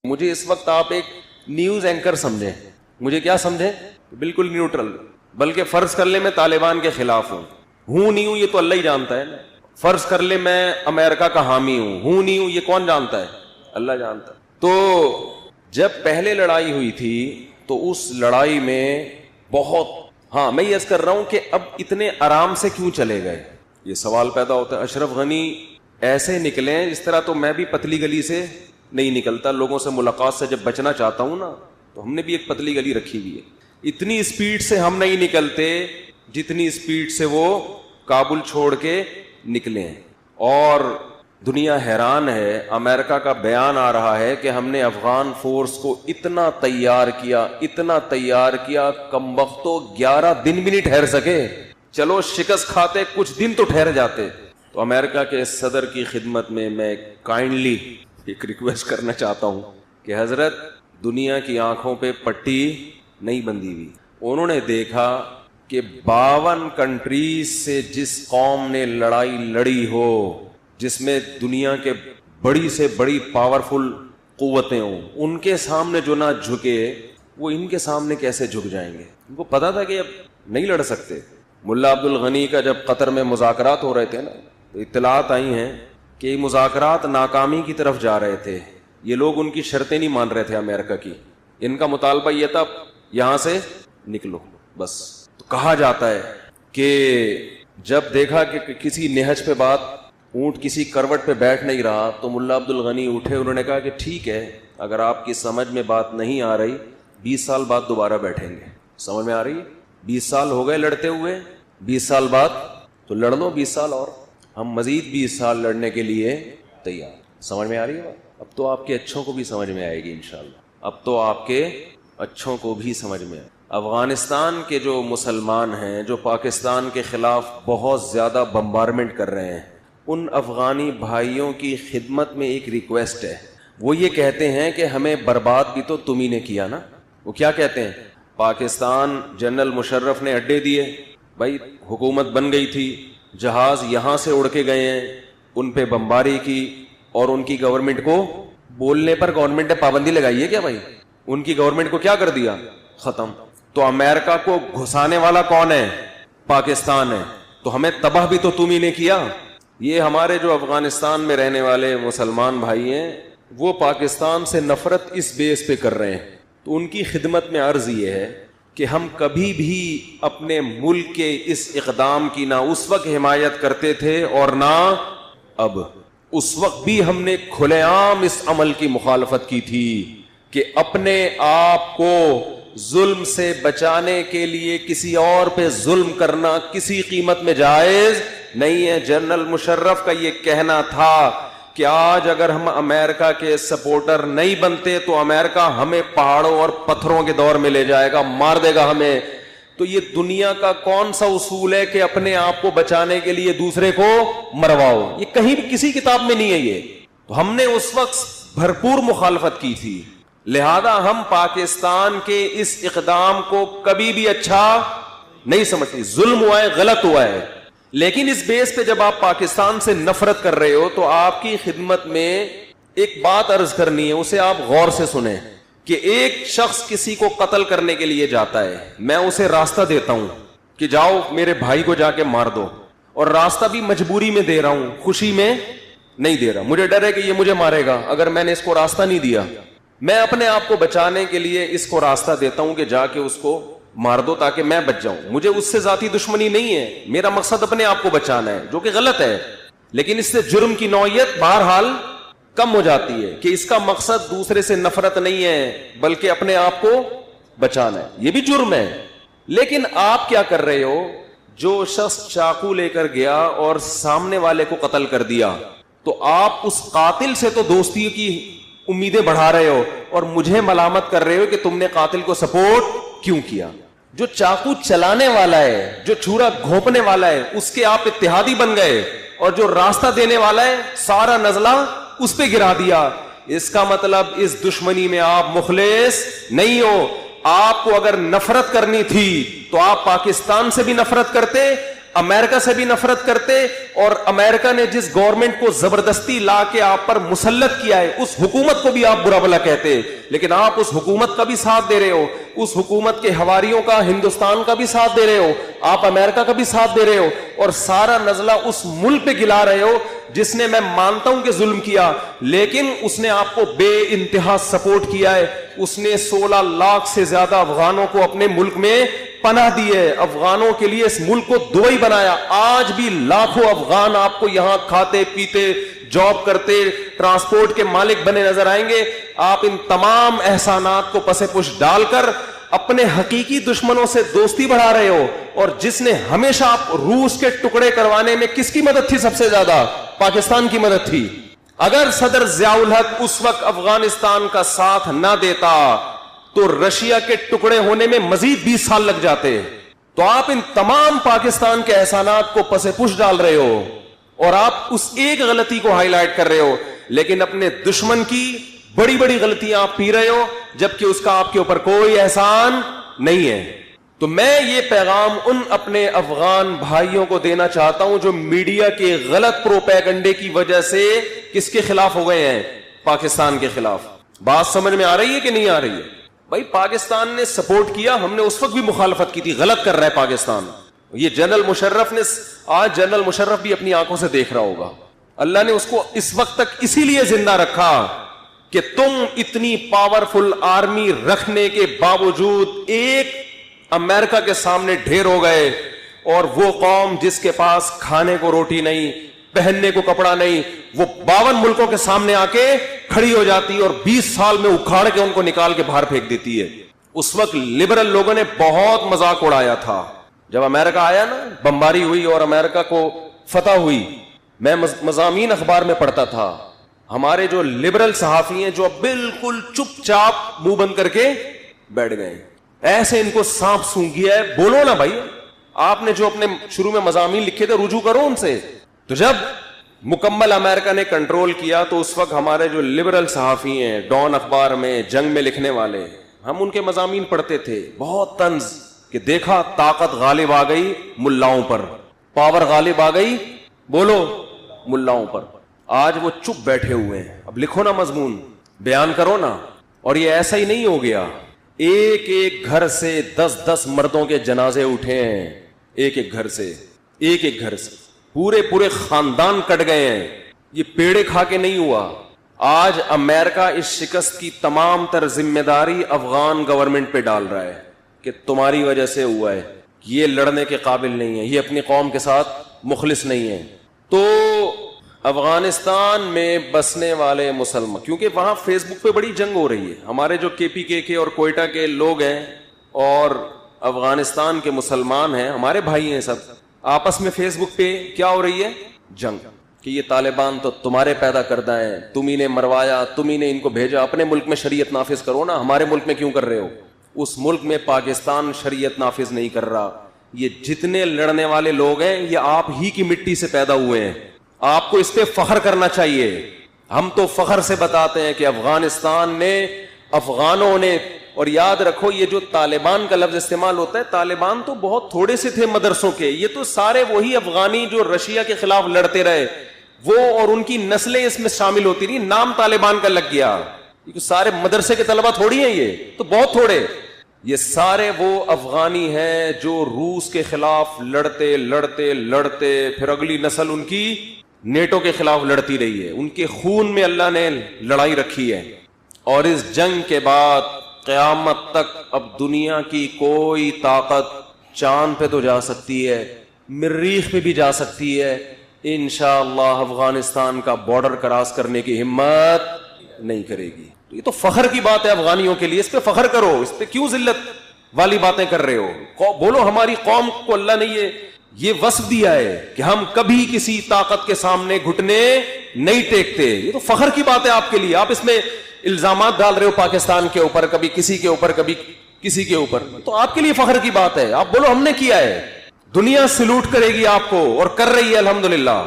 مجھے اس وقت آپ ایک نیوز اینکر سمجھیں, مجھے کیا سمجھیں؟ بالکل نیوٹرل, بلکہ فرض کر لیں میں طالبان کے خلاف ہوں نہیں ہوں, یہ تو اللہ ہی جانتا ہے نا. فرض کر لیں میں امریکہ کا حامی ہوں نہیں ہوں, یہ کون جانتا ہے؟ اللہ جانتا ہے. تو جب پہلے لڑائی ہوئی تھی تو اس لڑائی میں بہت, میں یہ عرض کر رہا ہوں کہ اب اتنے آرام سے کیوں چلے گئے, یہ سوال پیدا ہوتا ہے. اشرف غنی ایسے نکلے, اس طرح تو میں بھی پتلی گلی سے نہیں نکلتا, لوگوں سے ملاقات سے جب بچنا چاہتا ہوں نا تو ہم نے بھی ایک پتلی گلی رکھی ہوئی ہے. اتنی اسپیڈ سے ہم نہیں نکلتے جتنی اسپیڈ سے وہ کابل چھوڑ کے نکلے ہیں. اور دنیا حیران ہے, امریکہ کا بیان آ رہا ہے کہ ہم نے افغان فورس کو اتنا تیار کیا, کمبختو 11 دن بھی نہیں ٹھہر سکے. چلو شکست کھاتے کچھ دن تو ٹھہر جاتے. تو امریکہ کے صدر کی خدمت میں میں کائنڈلی ایک ریکویسٹ کرنا چاہتا ہوں کہ حضرت, دنیا کی آنکھوں پہ پٹی نہیں بندھی ہوئی. انہوں نے دیکھا کہ 52 کنٹریز سے جس قوم نے لڑائی لڑی ہو, جس میں دنیا کے بڑی سے بڑی پاورفل قوتیں ہوں, ان کے سامنے جو نہ جھکے وہ ان کے سامنے کیسے جھک جائیں گے. ان کو پتا تھا کہ اب نہیں لڑ سکتے. ملا عبد الغنی کا جب قطر میں مذاکرات ہو رہے تھے نا, تو اطلاعات آئی ہیں کہ یہ مذاکرات ناکامی کی طرف جا رہے تھے. یہ لوگ ان کی شرطیں نہیں مان رہے تھے امریکہ کی. ان کا مطالبہ یہ تھا یہاں سے نکلو بس. تو کہا جاتا ہے کہ جب دیکھا کہ کسی نہج پہ بات, اونٹ کسی کروٹ پہ بیٹھ نہیں رہا, تو ملا عبد الغنی اٹھے, انہوں نے کہا کہ ٹھیک ہے, اگر آپ کی سمجھ میں بات نہیں آ رہی 20 سال بعد دوبارہ بیٹھیں گے. سمجھ میں آ رہی ہے؟ 20 سال ہو گئے لڑتے ہوئے, 20 سال بعد تو لڑ لو 20 سال اور, ہم مزید 20 سال لڑنے کے لیے تیار. سمجھ میں آ رہی ہے بات؟ اب تو آپ کے اچھوں کو بھی سمجھ میں آئے گی انشاءاللہ, اب تو آپ کے اچھوں کو بھی سمجھ میں آئے. افغانستان کے جو مسلمان ہیں جو پاکستان کے خلاف بہت زیادہ بمبارمنٹ کر رہے ہیں, ان افغانی بھائیوں کی خدمت میں ایک ریکویسٹ ہے. وہ یہ کہتے ہیں کہ ہمیں برباد بھی تو تم ہی نے کیا نا. وہ کیا کہتے ہیں؟ پاکستان جنرل مشرف نے اڈے دیے, بھائی حکومت بن گئی تھی, جہاز یہاں سے اڑ کے گئے ہیں, ان پہ بمباری کی, اور ان کی گورنمنٹ کو بولنے پر گورنمنٹ نے پابندی لگائی ہے کیا بھائی؟ ان کی گورنمنٹ کو کیا کر دیا؟ ختم. تو امریکہ کو گھسانے والا کون ہے؟ پاکستان ہے. تو ہمیں تباہ بھی تو تم ہی نے کیا. یہ ہمارے جو افغانستان میں رہنے والے مسلمان بھائی ہیں وہ پاکستان سے نفرت اس بیس پہ کر رہے ہیں. تو ان کی خدمت میں عرض یہ ہے کہ ہم کبھی بھی اپنے ملک کے اس اقدام کی نہ اس وقت حمایت کرتے تھے اور نہ اب. اس وقت بھی ہم نے کھلے عام اس عمل کی مخالفت کی تھی کہ اپنے آپ کو ظلم سے بچانے کے لیے کسی اور پہ ظلم کرنا کسی قیمت میں جائز نہیں ہے. جنرل مشرف کا یہ کہنا تھا کہ آج اگر ہم امریکہ کے سپورٹر نہیں بنتے تو امریکہ ہمیں پہاڑوں اور پتھروں کے دور میں لے جائے گا, مار دے گا ہمیں. تو یہ دنیا کا کون سا اصول ہے کہ اپنے آپ کو بچانے کے لیے دوسرے کو مرواؤ؟ یہ کہیں بھی کسی کتاب میں نہیں ہے. یہ تو ہم نے اس وقت بھرپور مخالفت کی تھی. لہذا ہم پاکستان کے اس اقدام کو کبھی بھی اچھا نہیں سمجھتے. ظلم ہوا ہے, غلط ہوا ہے, لیکن اس بیس پہ جب آپ پاکستان سے نفرت کر رہے ہو تو آپ کی خدمت میں ایک بات عرض کرنی ہے, اسے آپ غور سے سنیں. کہ ایک شخص کسی کو قتل کرنے کے لیے جاتا ہے, میں اسے راستہ دیتا ہوں کہ جاؤ میرے بھائی کو جا کے مار دو, اور راستہ بھی مجبوری میں دے رہا ہوں, خوشی میں نہیں دے رہا. مجھے ڈر ہے کہ یہ مجھے مارے گا اگر میں نے اس کو راستہ نہیں دیا. میں اپنے آپ کو بچانے کے لیے اس کو راستہ دیتا ہوں کہ جا کے اس کو مار دو تاکہ میں بچ جاؤں. مجھے اس سے ذاتی دشمنی نہیں ہے, میرا مقصد اپنے آپ کو بچانا ہے, جو کہ غلط ہے. لیکن اس سے جرم کی نوعیت بہرحال کم ہو جاتی ہے کہ اس کا مقصد دوسرے سے نفرت نہیں ہے بلکہ اپنے آپ کو بچانا ہے. یہ بھی جرم ہے. لیکن آپ کیا کر رہے ہو؟ جو شخص چاقو لے کر گیا اور سامنے والے کو قتل کر دیا, تو آپ اس قاتل سے تو دوستی کی امیدیں بڑھا رہے ہو اور مجھے ملامت کر رہے ہو کہ تم نے قاتل کو سپورٹ کیوں کیا. جو چاقو چلانے والا ہے, جو چھرا گھونپنے والا ہے, اس کے آپ اتحادی بن گئے, اور جو راستہ دینے والا ہے سارا نزلہ اس پہ گرا دیا. اس کا مطلب اس دشمنی میں آپ مخلص نہیں ہو. آپ کو اگر نفرت کرنی تھی تو آپ پاکستان سے بھی نفرت کرتے, امریکہ سے بھی نفرت کرتے, اور امریکہ نے جس گورنمنٹ کو زبردستی لا کے آپ پر مسلط کیا ہے اس حکومت کو بھی آپ برا بھلا کہتے, لیکن آپ اس حکومت کا بھی ساتھ دے رہے ہو, اس حکومت کے حواریوں کا ہندوستان کا بھی ساتھ دے رہے ہو, آپ امریکہ کا بھی ساتھ دے رہے ہو, اور سارا نزلہ اس ملک پہ گلا رہے ہو جس نے, میں مانتا ہوں کہ ظلم کیا, لیکن اس نے آپ کو بے انتہا سپورٹ کیا ہے. اس نے 16 لاکھ سے زیادہ افغانوں کو اپنے ملک میں پناہ دی ہے, افغانوں کے لیے اس ملک کو دبئی بنایا. آج بھی لاکھوں افغان آپ کو یہاں کھاتے پیتے, جاب کرتے, ٹرانسپورٹ کے مالک بنے نظر آئیں گے. آپ ان تمام احسانات کو پس پش ڈال کر اپنے حقیقی دشمنوں سے دوستی بڑھا رہے ہو. اور جس نے ہمیشہ آپ روس کے ٹکڑے کروانے میں کس کی مدد تھی سب سے زیادہ؟ پاکستان کی مدد تھی. اگر صدر ضیاء الحق اس وقت افغانستان کا ساتھ نہ دیتا تو رشیا کے ٹکڑے ہونے میں مزید 20 سال لگ جاتے. تو آپ ان تمام پاکستان کے احسانات کو پس پش ڈال رہے ہو, اور آپ اس ایک غلطی کو ہائی لائٹ کر رہے ہو, لیکن اپنے دشمن کی بڑی بڑی غلطیاں آپ پی رہے ہو, جبکہ اس کا آپ کے اوپر کوئی احسان نہیں ہے. تو میں یہ پیغام ان اپنے افغان بھائیوں کو دینا چاہتا ہوں جو میڈیا کے غلط پروپیگنڈے کی وجہ سے کس کے خلاف ہو گئے ہیں؟ پاکستان کے خلاف. بات سمجھ میں آ رہی ہے کہ نہیں آ رہی ہے؟ بھائی پاکستان نے سپورٹ کیا, ہم نے اس وقت بھی مخالفت کی تھی, غلط کر رہا ہے پاکستان. یہ جنرل مشرف نے, آج جنرل مشرف بھی اپنی آنکھوں سے دیکھ رہا ہوگا, اللہ نے اس کو اس وقت تک اسی لیے زندہ رکھا کہ تم اتنی پاورفل آرمی رکھنے کے باوجود ایک امریکہ کے سامنے ڈھیر ہو گئے, اور وہ قوم جس کے پاس کھانے کو روٹی نہیں, پہننے کو کپڑا نہیں, وہ 52 ملکوں کے سامنے آ کے کھڑی ہو جاتی اور 20 سال میں اکھاڑ کے ان کو نکال کے باہر پھینک دیتی ہے. اس وقت لبرل لوگوں نے بہت مذاق اڑایا تھا جب امریکہ آیا نا, بمباری ہوئی اور امریکہ کو فتح ہوئی. میں مضامین اخبار میں پڑھتا تھا, ہمارے جو لبرل صحافی ہیں جو بالکل چپ چاپ منہ بند کر کے بیٹھ گئے, ایسے ان کو سانپ سونگھ گیا ہے. بولو نا بھائی, آپ نے جو اپنے شروع میں مضامین لکھے تھے رجوع کرو ان سے. تو جب مکمل امریکہ نے کنٹرول کیا تو اس وقت ہمارے جو لبرل صحافی ہیں, ڈان اخبار میں جنگ میں لکھنے والے, ہم ان کے مضامین پڑھتے تھے بہت طنز, کہ دیکھا طاقت غالب آ گئی ملاؤں پر, پاور غالب آ گئی, بولو, ملاؤں پر. آج وہ چپ بیٹھے ہوئے ہیں. اب لکھو نا مضمون, بیان کرو نا. اور یہ ایسا ہی نہیں ہو گیا, ایک ایک گھر سے 10 مردوں کے جنازے اٹھے ہیں, ایک ایک گھر سے, ایک ایک گھر سے پورے خاندان کٹ گئے ہیں. یہ پیڑے کھا کے نہیں ہوا. آج امریکہ اس شکست کی تمام تر ذمہ داری افغان گورنمنٹ پہ ڈال رہا ہے کہ تمہاری وجہ سے ہوا ہے, یہ لڑنے کے قابل نہیں ہے, یہ اپنی قوم کے ساتھ مخلص نہیں ہے. تو افغانستان میں بسنے والے مسلمان, کیونکہ وہاں فیس بک پہ بڑی جنگ ہو رہی ہے, ہمارے جو KPK کے اور کوئٹہ کے لوگ ہیں اور افغانستان کے مسلمان ہیں, ہمارے بھائی ہیں سب, آپس میں فیس بک پہ کیا ہو رہی ہے؟ جنگ, کہ یہ طالبان تو تمہارے پیدا کردہ ہیں, تم ہی نے مروایا, تم ہی نے ان کو بھیجا, اپنے ملک میں شریعت نافذ کرو نا, ہمارے ملک میں کیوں کر رہے ہو؟ اس ملک میں پاکستان شریعت نافذ نہیں کر رہا. یہ جتنے لڑنے والے لوگ ہیں یہ آپ ہی کی مٹی سے پیدا ہوئے ہیں, آپ کو اس پہ فخر کرنا چاہیے. ہم تو فخر سے بتاتے ہیں کہ افغانستان نے, افغانوں نے, اور یاد رکھو یہ جو طالبان کا لفظ استعمال ہوتا ہے, طالبان تو بہت تھوڑے سے تھے مدرسوں کے, یہ تو سارے وہی افغانی جو رشیا کے خلاف لڑتے رہے, وہ اور ان کی نسلیں اس میں شامل ہوتی رہی, نام طالبان کا لگ گیا. سارے مدرسے کے طلبہ تھوڑی ہیں, یہ تو بہت تھوڑے, یہ سارے وہ افغانی ہیں جو روس کے خلاف لڑتے لڑتے لڑتے پھر اگلی نسل ان کی نیٹو کے خلاف لڑتی رہی ہے, ان کے خون میں اللہ نے لڑائی رکھی ہے. اور اس جنگ کے بعد قیامت تک اب دنیا کی کوئی طاقت چاند پہ تو جا سکتی ہے, مریخ پہ بھی جا سکتی ہے, انشاءاللہ افغانستان کا بارڈر کراس کرنے کی ہمت نہیں کرے گی. یہ تو فخر کی بات ہے افغانیوں کے لیے, اس پہ فخر کرو, اس پہ کیوں ذلت والی باتیں کر رہے ہو؟ بولو ہماری قوم کو اللہ نے یہ وصف دیا ہے کہ ہم کبھی کسی طاقت کے سامنے گھٹنے نہیں ٹیکتے. یہ تو فخر کی بات ہے آپ کے لیے, آپ اس میں الزامات ڈال رہے ہو پاکستان کے اوپر, کبھی کسی کے اوپر کبھی کسی کے اوپر, تو آپ کے لیے فخر کی بات ہے. آپ بولو ہم نے کیا ہے, دنیا سلوٹ کرے گی آپ کو, اور کر رہی ہے الحمدللہ.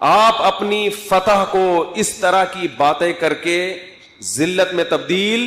آپ اپنی فتح کو اس طرح کی باتیں کر کے ذلت میں تبدیل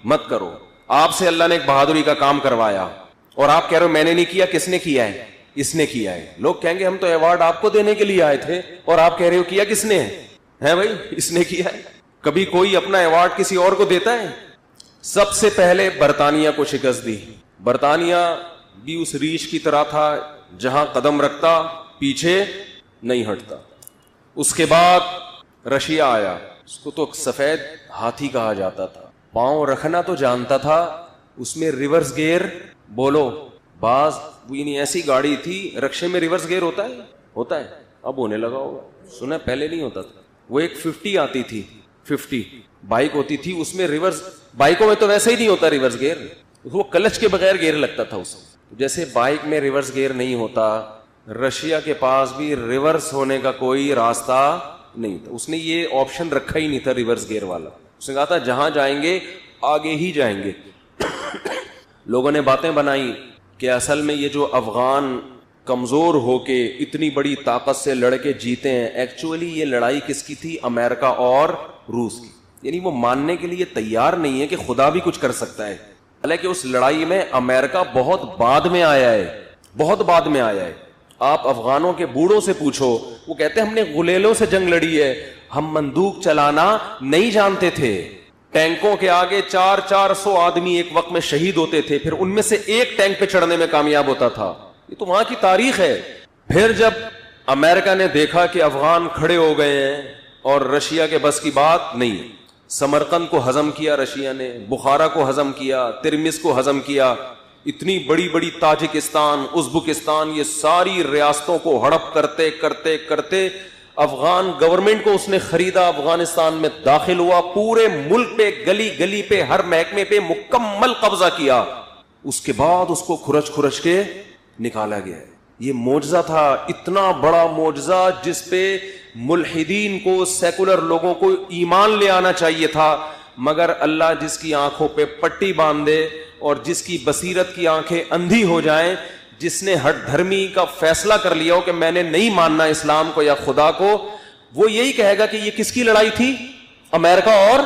مت کرو. آپ سے اللہ نے ایک بہادری کا کام کروایا اور آپ کہہ رہے ہو میں نے نہیں کیا, کس نے کیا ہے؟ اس نے کیا ہے. لوگ کہیں گے ہم تو ایوارڈ آپ کو دینے کے لیے آئے تھے اور آپ کہہ رہے ہو کیا کس نے ہے بھائی, اس نے کیا ہے. کبھی کوئی اپنا ایوارڈ کسی اور کو دیتا ہے؟ سب سے پہلے برطانیہ کو شکست دی. برطانیہ بھی اس ریچھ کی طرح تھا جہاں قدم رکھتا پیچھے نہیں ہٹتا. اس کے بعد رشیا آیا, اس کو تو سفید ہاتھی کہا جاتا تھا, پاؤں رکھنا تو جانتا تھا, اس میں ریورس گیئر بولو باز وہ نہیں ایسی گاڑی تھی. رکشے میں ریورس گیئر ہوتا ہے؟ ہوتا ہے, اب ہونے لگا ہوگا, سنا پہلے نہیں ہوتا تھا. وہ ایک 50 آتی تھی, 50 بائک ہوتی تھی, اس میں ریورس, بائکوں میں تو ویسے ہی نہیں ہوتا ریورس گیئر, وہ کلچ کے بغیر گیئر لگتا تھا اس میں. جیسے بائک میں ریورس گیئر نہیں ہوتا, رشیا کے پاس بھی ریورس ہونے کا کوئی راستہ نہیں تھا. اس نے یہ آپشن رکھا ہی نہیں تھا ریورس گیئر والا. اس نے کہا تھا جہاں جائیں گے آگے ہی جائیں گے. لوگوں نے باتیں بنائی کہ اصل میں یہ جو افغان کمزور ہو کے اتنی بڑی طاقت سے لڑ کے جیتے ہیں, ایکچولی یہ لڑائی کس کی تھی؟ امریکہ اور روس کی. یعنی وہ ماننے کے لیے تیار نہیں ہے کہ خدا بھی کچھ کر سکتا ہے. حالانکہ اس لڑائی میں امریکہ بہت بعد میں آیا ہے, بہت بعد میں آیا ہے. آپ افغانوں کے بوڑھوں سے پوچھو, وہ کہتے ہیں ہم نے غلیلوں سے جنگ لڑی ہے, ہم بندوق چلانا نہیں جانتے تھے. ٹینکوں کے آگے 400 آدمی ایک وقت میں شہید ہوتے تھے, پھر ان میں سے ایک ٹینک پہ چڑھنے میں کامیاب ہوتا تھا. یہ تو وہاں کی تاریخ ہے. پھر جب امریکہ نے دیکھا کہ افغان کھڑے ہو گئے ہیں اور رشیا کے بس کی بات نہیں, سمرقند کو ہضم کیا رشیا نے, بخارا کو ہضم کیا, ترمز کو ہضم کیا, اتنی بڑی بڑی تاجکستان, ازبکستان, یہ ساری ریاستوں کو ہڑپ کرتے کرتے کرتے افغان گورنمنٹ کو اس نے خریدا, افغانستان میں داخل ہوا, پورے ملک پہ گلی گلی پہ ہر محکمے پہ مکمل قبضہ کیا. اس کے بعد اس کو کھرچ کھرچ کے نکالا گیا. یہ معجزہ تھا, اتنا بڑا معجزہ جس پہ ملحدین کو, سیکولر لوگوں کو ایمان لے آنا چاہیے تھا. مگر اللہ جس کی آنکھوں پہ پٹی باندھ دے اور جس کی بصیرت کی آنکھیں اندھی ہو جائیں, جس نے ہٹ دھرمی کا فیصلہ کر لیا ہو کہ میں نے نہیں ماننا اسلام کو یا خدا کو, وہ یہی کہے گا کہ یہ کس کی لڑائی تھی؟ امریکہ اور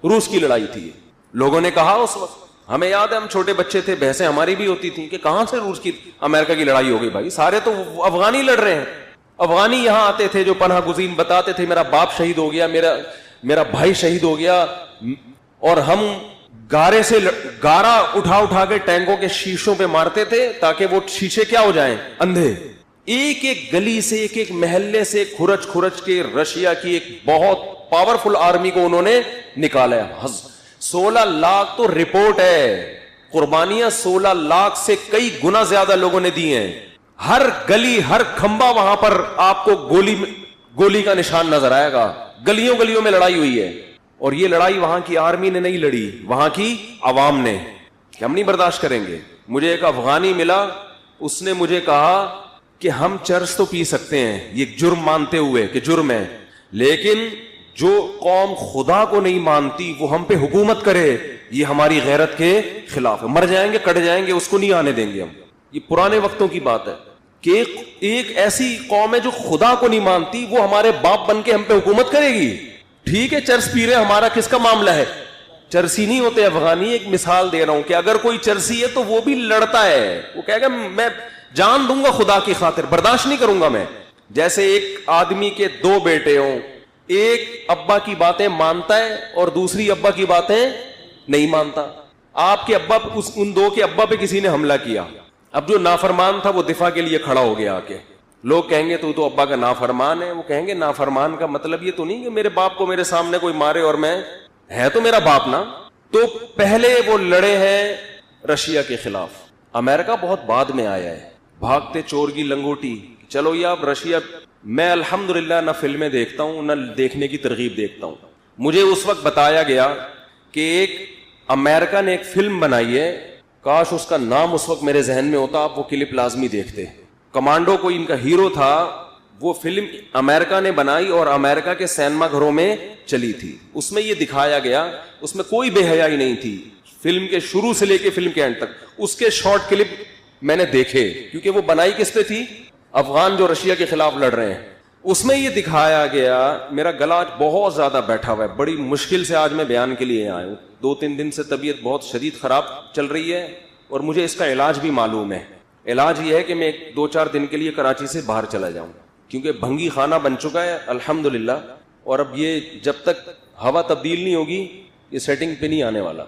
روس کی لڑائی تھی. لوگوں نے کہا اس وقت, ہمیں یاد ہے ہم چھوٹے بچے تھے, بحثیں ہماری بھی ہوتی تھیں کہ کہاں سے روس کی امریکہ کی لڑائی ہو گئی بھائی, سارے تو افغانی لڑ رہے ہیں. افغانی یہاں آتے تھے جو پناہ گزین بتاتے تھے میرا باپ شہید ہو گیا, میرا بھائی شہید ہو گیا, اور ہم گارے سے گارا اٹھا اٹھا کے ٹینکوں کے شیشوں پہ مارتے تھے تاکہ وہ شیشے کیا ہو جائیں, اندھے. ایک ایک گلی سے, ایک ایک محلے سے کھرچ کھرچ کے رشیا کی ایک بہت پاورفل آرمی کو انہوں نے نکالا. 16 لاکھ تو رپورٹ ہے, قربانیاں 16 لاکھ سے کئی گنا زیادہ لوگوں نے دی ہیں. ہر گلی, ہر کھمبا وہاں پر آپ کو گولی کا نشان نظر آئے گا. گلیوں گلیوں میں لڑائی ہوئی ہے. اور یہ لڑائی وہاں کی آرمی نے نہیں لڑی, وہاں کی عوام نے, کہ ہم نہیں برداشت کریں گے. مجھے ایک افغانی ملا, اس نے مجھے کہا کہ ہم چرس تو پی سکتے ہیں, یہ جرم مانتے ہوئے کہ جرم ہے, لیکن جو قوم خدا کو نہیں مانتی وہ ہم پہ حکومت کرے, یہ ہماری غیرت کے خلاف ہے. مر جائیں گے, کٹ جائیں گے, اس کو نہیں آنے دیں گے ہم. یہ پرانے وقتوں کی بات ہے کہ ایک ایسی قوم ہے جو خدا کو نہیں مانتی, وہ ہمارے باپ بن کے ہم پہ حکومت کرے گی. ٹھیک ہے چرس پی رہے, ہمارا کس کا معاملہ ہے؟ چرسی نہیں ہوتے افغانی. ایک مثال دے رہا ہوں کہ اگر کوئی چرسی ہے تو وہ بھی لڑتا ہے, وہ کہے گا میں جان دوں گا خدا کی خاطر, برداشت نہیں کروں گا میں. جیسے ایک آدمی کے 2 بیٹے ہوں, ایک ابا کی باتیں مانتا ہے اور دوسری ابا کی باتیں نہیں مانتا. آپ کے ابا, ان 2 کے ابا پہ کسی نے حملہ کیا, اب جو نافرمان تھا وہ دفاع کے لیے کھڑا ہو گیا آ کے. لوگ کہیں گے تو ابا کا نافرمان ہے. وہ کہیں گے نافرمان کا مطلب یہ تو نہیں کہ میرے باپ کو میرے سامنے کوئی مارے اور میں, ہے تو میرا باپ نا. تو پہلے وہ لڑے ہیں رشیا کے خلاف. امریکہ بہت بعد میں آیا ہے, بھاگتے چور کی لنگوٹی. چلو یہ اب رشیا, میں الحمدللہ نہ فلمیں دیکھتا ہوں نہ دیکھنے کی ترغیب دیکھتا ہوں. مجھے اس وقت بتایا گیا کہ ایک امریکہ نے ایک فلم بنائی ہے, کاش اس کا نام اس وقت میرے ذہن میں ہوتا, آپ وہ کلپ لازمی دیکھتے. کمانڈو کوئی ان کا ہیرو تھا, وہ فلم امریکہ نے بنائی اور امریکہ کے سینما گھروں میں چلی تھی. اس میں یہ دکھایا گیا, اس میں کوئی بے حیائی نہیں تھی, فلم کے شروع سے لے کے فلم کے اینڈ تک. اس کے شارٹ کلپ میں نے دیکھے, کیونکہ وہ بنائی کس پہ تھی؟ افغان جو رشیا کے خلاف لڑ رہے ہیں. اس میں یہ دکھایا گیا, میرا گلا آج بہت زیادہ بیٹھا ہوا ہے, بڑی مشکل سے آج میں بیان کے لیے آیا ہوں. 2-3 دن سے طبیعت بہت شدید خراب چل رہی ہے اور مجھے اس کا علاج بھی معلوم ہے. علاج یہ ہے کہ میں 2-4 دن کے لیے کراچی سے باہر چلا جاؤں، کیونکہ بھنگی خانہ بن چکا ہے الحمدللہ، اور اب یہ جب تک ہوا تبدیل نہیں ہوگی یہ سیٹنگ پہ نہیں آنے والا.